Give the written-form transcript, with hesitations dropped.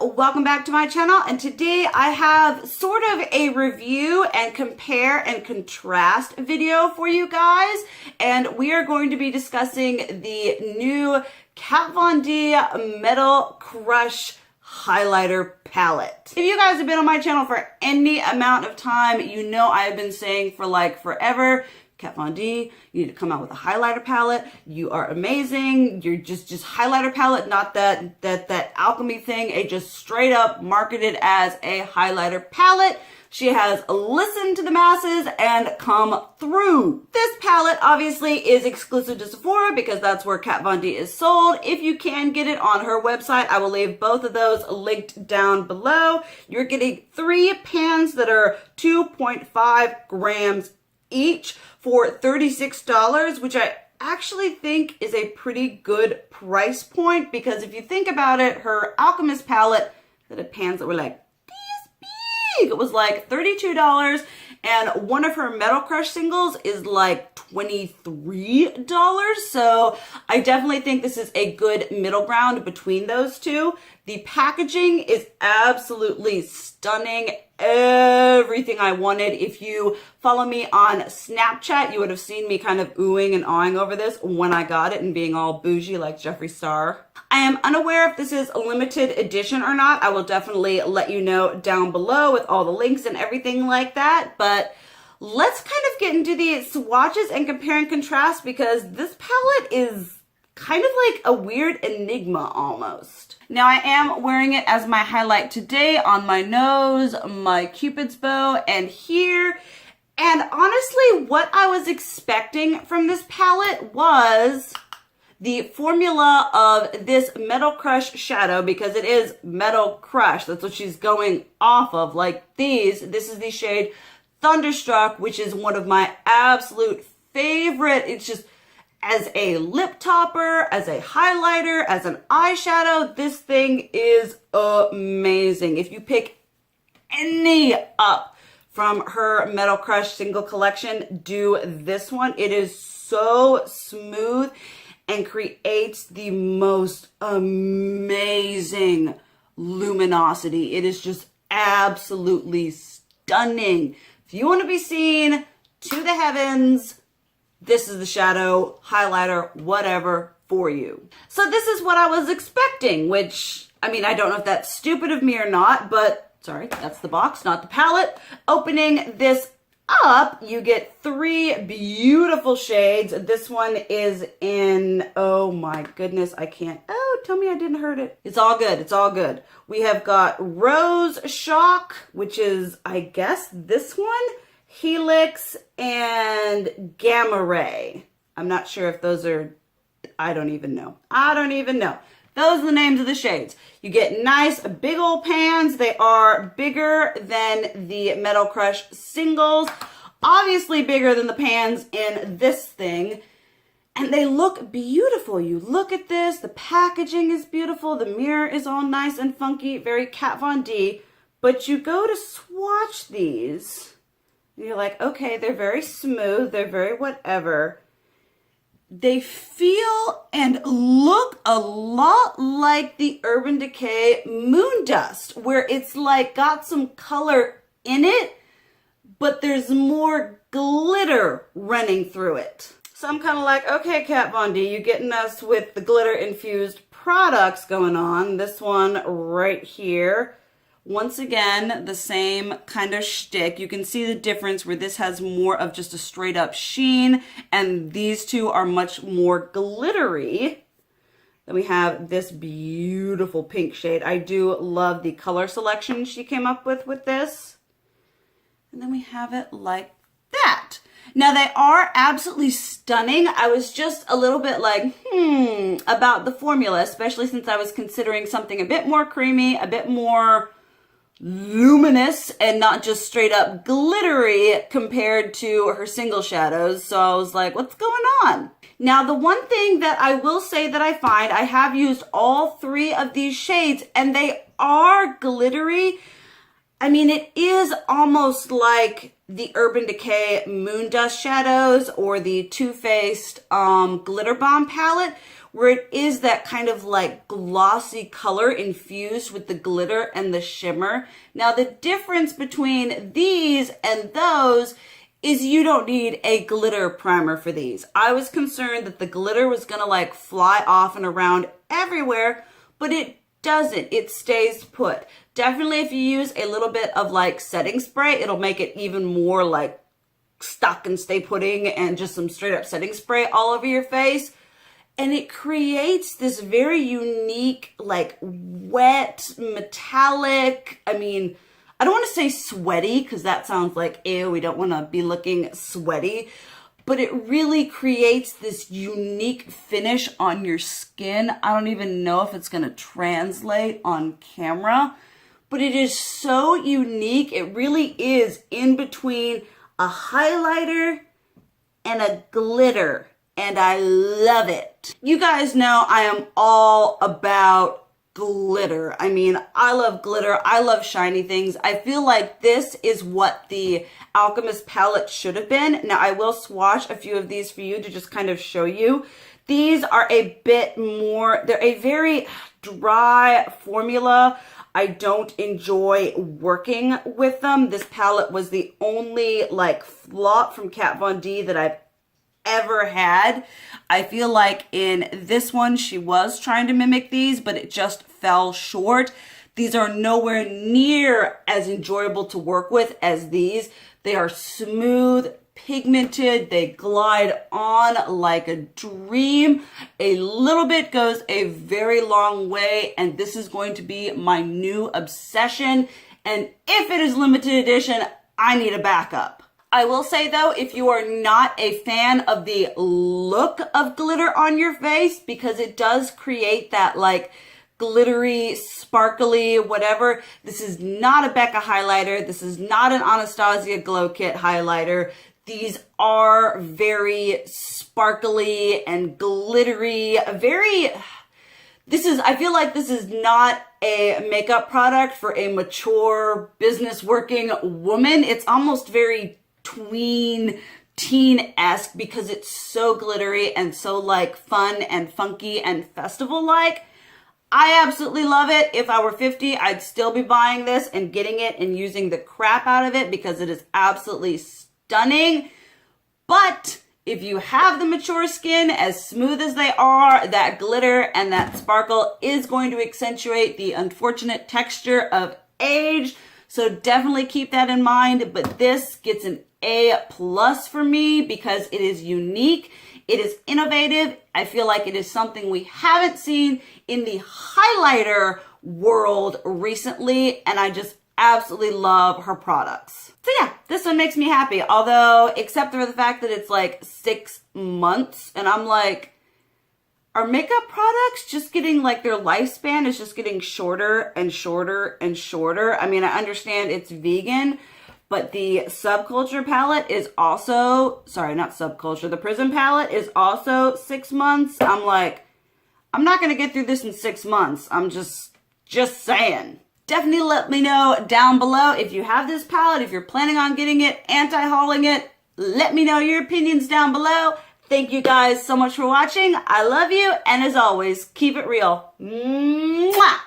welcome back to my channel, and today I have sort of a review and compare and contrast video for you guys, and we are going to be discussing the new Kat Von D Metal Crush highlighter palette. If you guys have been on my channel for any amount of time, you know I have been saying for like forever, Kat Von D, you need to come out with a highlighter palette. You are amazing. You're just highlighter palette, not that alchemy thing. It just straight up marketed as a highlighter palette. She has listened to the masses and come through. This palette obviously is exclusive to Sephora because that's where Kat Von D is sold. If you can get it on her website, I will leave both of those linked down below. You're getting 3 pans that are 2.5 grams each for $36, which I actually think is a pretty good price point, because if you think about it, her Alchemist palette that had pans that were like this big, it was like $32, and one of her Metal Crush singles is like $23. So I definitely think this is a good middle ground between those two. The packaging is absolutely stunning. Everything I wanted. If you follow me on Snapchat, you would have seen me kind of oohing and awing over this when I got it and being all bougie like Jeffree Star. I am unaware if this is a limited edition or not. I will definitely let you know down below with all the links and everything like that. But let's kind of get into the swatches and compare and contrast, because this palette is kind of like a weird enigma almost. Now I am wearing it as my highlight today on my nose, my Cupid's bow, and here. And honestly, what I was expecting from this palette was the formula of this Metal Crush shadow, because it is Metal Crush. That's what she's going off of. Like this is the shade Thunderstruck, which is one of my absolute favorite. It's just, as a lip topper, as a highlighter, as an eyeshadow, this thing is amazing. If you pick any up from her Metal Crush single collection, do this one. It is so smooth and creates the most amazing luminosity. It is just absolutely stunning. If you want to be seen to the heavens, this is the shadow, highlighter, whatever for you. So this is what I was expecting, which, I mean, I don't know if that's stupid of me or not, but sorry, that's the box, not the palette. Opening this up, you get 3 beautiful shades. This one is in, oh my goodness, I can't, oh, tell me I didn't hurt it. It's all good, it's all good. We have got Rose Shock, which is, I guess, this one. Helix and Gamma Ray. I'm not sure if those are, I don't even know. Those are the names of the shades. You get nice big old pans. They are bigger than the Metal Crush singles. Obviously bigger than the pans in this thing. And they look beautiful. You look at this, the packaging is beautiful. The mirror is all nice and funky, very Kat Von D. But you go to swatch these, you're like, okay, they're very smooth, they're very whatever. They feel and look a lot like the Urban Decay Moon Dust, where it's like got some color in it, but there's more glitter running through it. So I'm kind of like, okay, Kat Von D, you're getting us with the glitter infused products going on. This one right here. Once again, the same kind of shtick. You can see the difference where this has more of just a straight up sheen, and these two are much more glittery. Then we have this beautiful pink shade. I do love the color selection she came up with this. And then we have it like that. Now they are absolutely stunning. I was just a little bit like, about the formula, especially since I was considering something a bit more creamy, a bit more luminous and not just straight up glittery compared to her single shadows. So I was like, what's going on? Now, the one thing that I will say that I find, I have used all 3 of these shades and they are glittery. I mean, it is almost like the Urban Decay Moon Dust shadows or the Too Faced Glitter Bomb palette, where it is that kind of like glossy color infused with the glitter and the shimmer. Now the difference between these and those is you don't need a glitter primer for these. I was concerned that the glitter was gonna like fly off and around everywhere, but it doesn't. It stays put. Definitely if you use a little bit of like setting spray, it'll make it even more like stuck and stay putting, and just some straight up setting spray all over your face. And it creates this very unique, like wet, metallic, I mean, I don't want to say sweaty because that sounds like, ew, we don't want to be looking sweaty, but it really creates this unique finish on your skin. I don't even know if it's going to translate on camera, but it is so unique. It really is in between a highlighter and a glitter, and I love it. You guys know I am all about glitter. I mean, I love glitter. I love shiny things. I feel like this is what the Alchemist palette should have been. Now, I will swatch a few of these for you to just kind of show you. These are a bit more, they're a very dry formula. I don't enjoy working with them. This palette was the only like flop from Kat Von D that I've ever had. I feel like in this one she was trying to mimic these, but it just fell short. These are nowhere near as enjoyable to work with as these. They are smooth, pigmented, they glide on like a dream. A little bit goes a very long way, and this is going to be my new obsession. And if it is limited edition, I need a backup. I will say though, if you are not a fan of the look of glitter on your face, because it does create that like glittery, sparkly, whatever, this is not a Becca highlighter. This is not an Anastasia Glow Kit highlighter. These are very sparkly and glittery, I feel like this is not a makeup product for a mature business working woman. It's almost very tween, teen-esque because it's so glittery and so like fun and funky and festival-like. I absolutely love it. If I were 50, I'd still be buying this and getting it and using the crap out of it because it is absolutely stunning. But if you have the mature skin, as smooth as they are, that glitter and that sparkle is going to accentuate the unfortunate texture of age. So definitely keep that in mind. But this gets an A+ for me because it is unique. It is innovative. I feel like it is something we haven't seen in the highlighter world recently, and I just absolutely love her products. So yeah, this one makes me happy. Although, except for the fact that it's like 6 months, and I'm like, are makeup products just getting like their lifespan is just getting shorter and shorter and shorter? I mean, I understand it's vegan, but the Subculture palette is also, sorry, not Subculture, the Prism palette is also 6 months. I'm like, I'm not gonna get through this in 6 months. I'm just saying. Definitely let me know down below if you have this palette, if you're planning on getting it, anti-hauling it. Let me know your opinions down below. Thank you guys so much for watching. I love you, and as always, keep it real. Mwah!